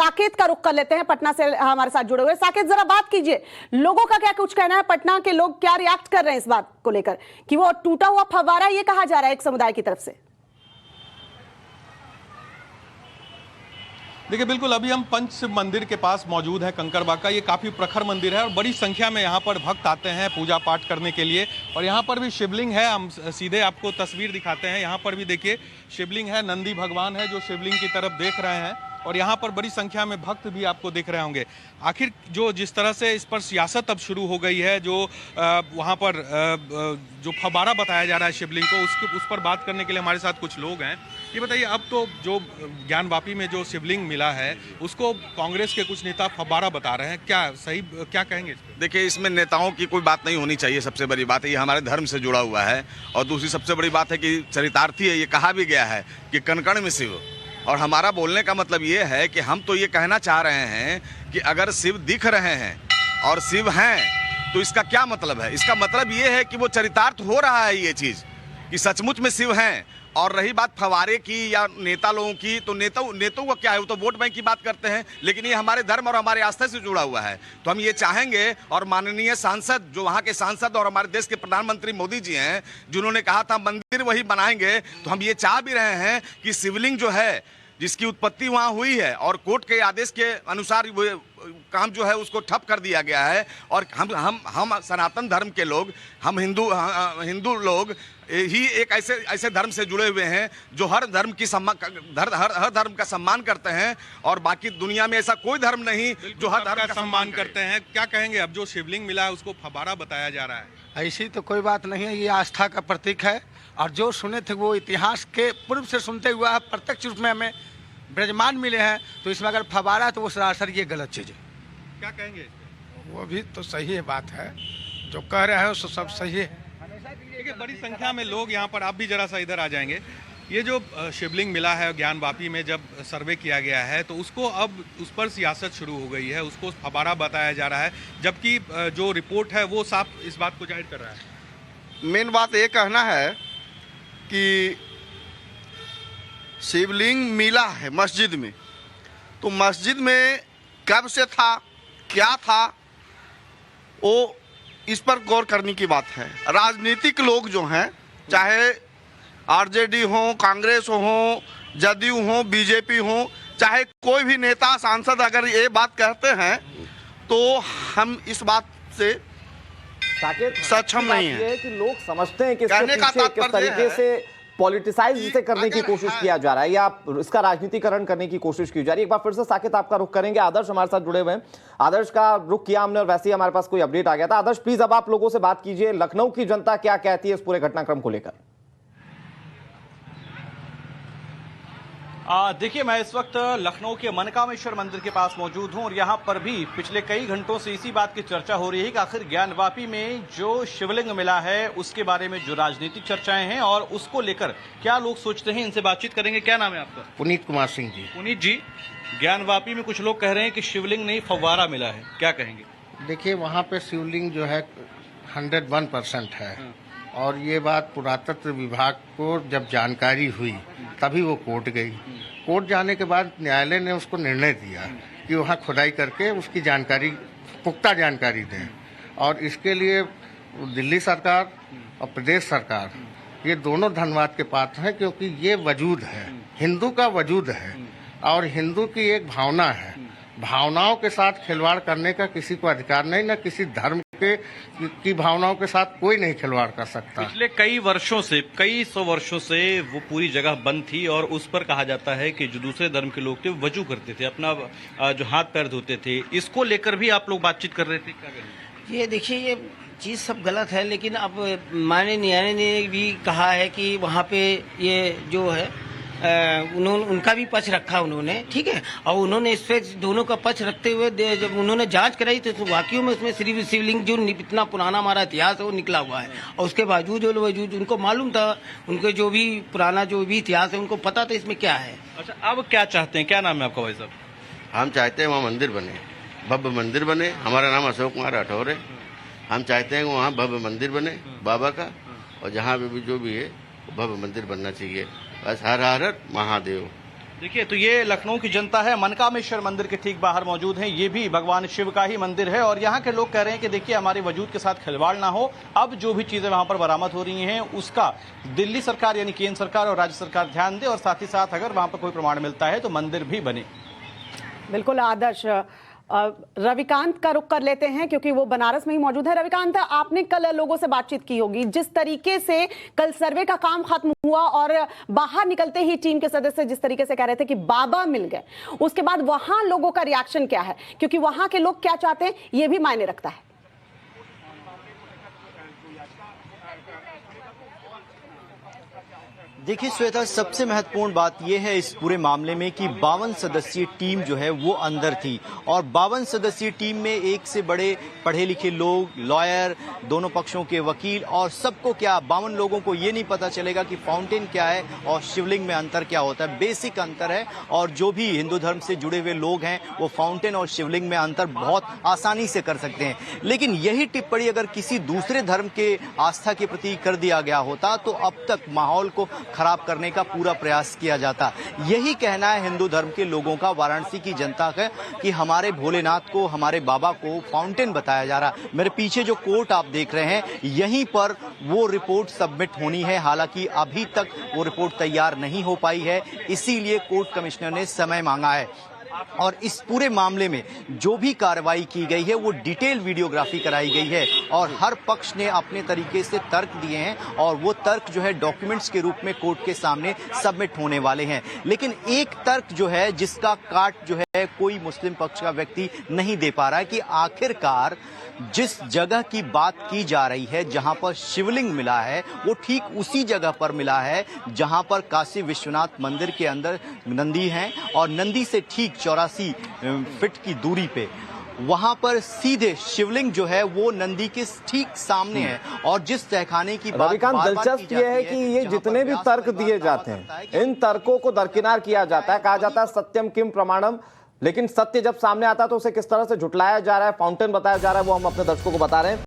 साकेत का रुख कर लेते हैं, पटना से हमारे साथ जुड़े हुए। साकेत, जरा बात कीजिए, लोगों का क्या कुछ कहना है, पटना के लोग क्या रिएक्ट कर रहे हैं इस बात को लेकर कि वो टूटा हुआ फव्वारा ये कहा जा रहा है एक समुदाय की तरफ से? देखिए, बिल्कुल अभी हम पंच शिव मंदिर के पास मौजूद है। कंकड़बाग का ये काफ़ी प्रखर मंदिर है और बड़ी संख्या में यहाँ पर भक्त आते हैं पूजा पाठ करने के लिए। और यहाँ पर भी शिवलिंग है, हम सीधे आपको तस्वीर दिखाते हैं। यहाँ पर भी देखिए शिवलिंग है, नंदी भगवान है जो शिवलिंग की तरफ देख रहे हैं और यहाँ पर बड़ी संख्या में भक्त भी आपको दिख रहे होंगे। आखिर जो जिस तरह से इस पर सियासत अब शुरू हो गई है, जो वहाँ पर जो फव्वारा बताया जा रहा है शिवलिंग को, उस पर बात करने के लिए हमारे साथ कुछ लोग हैं। ये बताइए, अब तो जो ज्ञानवापी में जो शिवलिंग मिला है उसको कांग्रेस के कुछ नेता फव्वारा बता रहे हैं, क्या सही, क्या कहेंगे इस पर? देखिए, इसमें नेताओं की कोई बात नहीं होनी चाहिए। सबसे बड़ी बात है ये हमारे धर्म से जुड़ा हुआ है। और दूसरी सबसे बड़ी बात है कि चरितार्थी है, ये कहा भी गया है कि कण कण में शिव। और हमारा बोलने का मतलब ये है कि हम तो ये कहना चाह रहे हैं कि अगर शिव दिख रहे हैं और शिव हैं तो इसका क्या मतलब है? इसका मतलब ये है कि वो चरितार्थ हो रहा है ये चीज़ कि सचमुच में शिव हैं। और रही बात फव्वारे की या नेता लोगों की, तो नेताओं का क्या है, वो तो वोट बैंक की बात करते हैं, लेकिन ये हमारे धर्म और हमारे आस्था से जुड़ा हुआ है। तो हम ये चाहेंगे, और माननीय सांसद जो वहाँ के सांसद और हमारे देश के प्रधानमंत्री मोदी जी हैं जिन्होंने कहा था मंदिर वही बनाएंगे, तो हम ये चाह भी रहे हैं कि शिवलिंग जो है जिसकी उत्पत्ति वहाँ हुई है और कोर्ट के आदेश के अनुसार वो काम जो है उसको ठप कर दिया गया है। और हम सनातन धर्म के लोग, हम हिंदू लोग ही एक ऐसे धर्म से जुड़े हुए हैं जो हर धर्म का सम्मान करते हैं। और बाकी दुनिया में ऐसा कोई धर्म नहीं जो हर धर्म का सम्मान करते हैं। क्या कहेंगे, अब जो शिवलिंग मिला है उसको फव्वारा बताया जा रहा है? ऐसी तो कोई बात नहीं है, ये आस्था का प्रतीक है। और जो सुने थे वो इतिहास के पूर्व से सुनते हुआ है, प्रत्यक्ष रूप में हमें विराजमान मिले हैं। तो इसमें अगर फव्वारा तो वो सरासर ये गलत चीज़ है। क्या कहेंगे? वो भी तो सही है, बात है जो कह रहे हैं वो सब सही है। देखिए, बड़ी संख्या में लोग यहाँ पर, आप भी जरा सा इधर आ जाएंगे। ये जो शिवलिंग मिला है ज्ञानवापी में जब सर्वे किया गया है तो उसको अब उस पर सियासत शुरू हो गई है, उसको फव्वारा बताया जा रहा है, जबकि जो रिपोर्ट है वो साफ इस बात को जाहिर कर रहा है। मेन बात ये कहना है कि शिवलिंग मिला है मस्जिद में, तो मस्जिद में कब से था, क्या था, वो इस पर गौर करने की बात है। राजनीतिक लोग जो हैं, चाहे आरजेडी हो, कांग्रेस हो, जदयू हो, बीजेपी हो, चाहे कोई भी नेता सांसद अगर ये बात कहते हैं तो हम इस बात से सक्षम नहीं है कि लोग समझते हैं कि कहने का किस तरीके से पॉलिटिसाइज इसे करने की कोशिश किया जा रहा है या इसका राजनीतिकरण करने की कोशिश की जा रही है। एक बार फिर से साकेत आपका रुख करेंगे। आदर्श हमारे साथ जुड़े हुए हैं, आदर्श का रुख किया हमने और वैसे ही हमारे पास कोई अपडेट आ गया था। आदर्श प्लीज अब आप लोगों से बात कीजिए, लखनऊ की जनता क्या कहती है इस पूरे घटनाक्रम को लेकर? देखिए, मैं इस वक्त लखनऊ के मनकामेश्वर मंदिर के पास मौजूद हूं और यहां पर भी पिछले कई घंटों से इसी बात की चर्चा हो रही है कि आखिर ज्ञानवापी में जो शिवलिंग मिला है उसके बारे में जो राजनीतिक चर्चाएं हैं और उसको लेकर क्या लोग सोचते हैं, इनसे बातचीत करेंगे। क्या नाम है आपका? पुनीत कुमार सिंह जी। पुनीत जी, ज्ञानवापी में कुछ लोग कह रहे हैं कि शिवलिंग नहीं फव्वारा मिला है, क्या कहेंगे? देखिए, वहाँ पे शिवलिंग जो है 101% है और ये बात पुरातत्व विभाग को जब जानकारी हुई तभी वो कोर्ट गई। कोर्ट जाने के बाद न्यायालय ने उसको निर्णय दिया कि वहाँ खुदाई करके उसकी जानकारी, पुख्ता जानकारी दें। और इसके लिए दिल्ली सरकार और प्रदेश सरकार ये दोनों धन्यवाद के पात्र हैं, क्योंकि ये वजूद है, हिंदू का वजूद है और हिंदू की एक भावना है। भावनाओं के साथ खिलवाड़ करने का किसी को अधिकार नहीं, न किसी धर्म की भावनाओं के साथ कोई नहीं खिलवाड़ कर सकता। पिछले कई वर्षों से, कई सौ वर्षों से वो पूरी जगह बंद थी और उस पर कहा जाता है कि जो दूसरे धर्म के लोग थे वो वजू करते थे, अपना जो हाथ पैर धोते थे। इसको लेकर भी आप लोग बातचीत कर रहे थे, क्या करें? ये देखिए, ये चीज़ सब गलत है, लेकिन अब माननीय न्यायालय ने भी कहा है कि वहाँ पे ये जो है उनका भी पक्ष रखा उन्होंने, ठीक है। और उन्होंने इस पे दोनों का पक्ष रखते हुए जब उन्होंने जांच कराई तो वाकई में उसमें शिवलिंग जो इतना पुराना हमारा इतिहास है वो निकला हुआ है। और उसके बावजूद उनको मालूम था, उनके जो भी पुराना जो भी इतिहास है उनको पता था इसमें क्या है। अच्छा, अब क्या चाहते हैं? क्या नाम है आपका भाई साहब? हम चाहते हैं वहाँ मंदिर बने, भव्य मंदिर बने। हमारा नाम अशोक कुमार राठौर है। हम चाहते हैं वहाँ भव्य मंदिर बने बाबा का, और जहाँ पे भी जो भी है भव्य मंदिर बनना चाहिए। बस हर हर महादेव। देखिए, तो ये लखनऊ की जनता है, मनकामेश्वर मंदिर के ठीक बाहर मौजूद हैं। ये भी भगवान शिव का ही मंदिर है और यहाँ के लोग कह रहे हैं कि देखिए हमारे वजूद के साथ खिलवाड़ ना हो। अब जो भी चीजें वहां पर बरामद हो रही हैं उसका दिल्ली सरकार यानी केंद्र सरकार और राज्य सरकार ध्यान दे और साथ ही साथ अगर वहां पर कोई प्रमाण मिलता है तो मंदिर भी बने। बिल्कुल आदर्श। रविकांत का रुख कर लेते हैं क्योंकि वो बनारस में ही मौजूद है। रविकांत, आपने कल लोगों से बातचीत की होगी, जिस तरीके से कल सर्वे का काम खत्म हुआ और बाहर निकलते ही टीम के सदस्य जिस तरीके से कह रहे थे कि बाबा मिल गए, उसके बाद वहां लोगों का रिएक्शन क्या है, क्योंकि वहां के लोग क्या चाहते हैं ये भी मायने रखता है। देखिए श्वेता, सबसे महत्वपूर्ण बात यह है इस पूरे मामले में कि 52 सदस्यीय टीम जो है वो अंदर थी और 52 सदस्यीय टीम में एक से बड़े पढ़े लिखे लोग, लॉयर, दोनों पक्षों के वकील और सबको क्या 52 लोगों को ये नहीं पता चलेगा कि फाउंटेन क्या है और शिवलिंग में अंतर क्या होता है। बेसिक अंतर है और जो भी हिंदू धर्म से जुड़े हुए लोग हैं वो फाउंटेन और शिवलिंग में अंतर बहुत आसानी से कर सकते हैं। लेकिन यही टिप्पणी अगर किसी दूसरे धर्म के आस्था के प्रति कर दिया गया होता तो अब तक माहौल को खराब करने का पूरा प्रयास किया जाता। यही कहना है हिंदू धर्म के लोगों का, वाराणसी की जनता का, कि हमारे भोलेनाथ को, हमारे बाबा को फाउंटेन बताया जा रहा। मेरे पीछे जो कोर्ट आप देख रहे हैं यहीं पर वो रिपोर्ट सबमिट होनी है। हालांकि अभी तक वो रिपोर्ट तैयार नहीं हो पाई है, इसीलिए कोर्ट कमिश्नर ने समय मांगा है और इस पूरे मामले में जो भी कार्रवाई की गई है वो डिटेल वीडियोग्राफी कराई गई है और हर पक्ष ने अपने तरीके से तर्क दिए हैं और वो तर्क जो है डॉक्यूमेंट्स के रूप में कोर्ट के सामने सबमिट होने वाले हैं। लेकिन एक तर्क जो है जिसका काट जो है कोई मुस्लिम पक्ष का व्यक्ति नहीं दे पा रहा है कि आखिरकार जिस जगह की बात की जा रही है जहां पर शिवलिंग मिला है वो ठीक उसी जगह पर मिला है जहां पर काशी विश्वनाथ मंदिर के अंदर नंदी हैं और नंदी से ठीक 84 फीट की दूरी पे वहां पर सीधे शिवलिंग जो है वो नंदी के ठीक सामने है। और जिस तहखाने की बात दिलचस्प ये है कि ये जितने भी तर्क दिए जाते हैं इन तर्कों को दरकिनार किया जाता है। कहा जाता है सत्यम किम प्रमाणम, लेकिन सत्य जब सामने आता है तो उसे किस तरह से झुटलाया जा रहा है, फाउंटेन बताया जा रहा है, वो हम अपने दर्शकों को बता रहे हैं।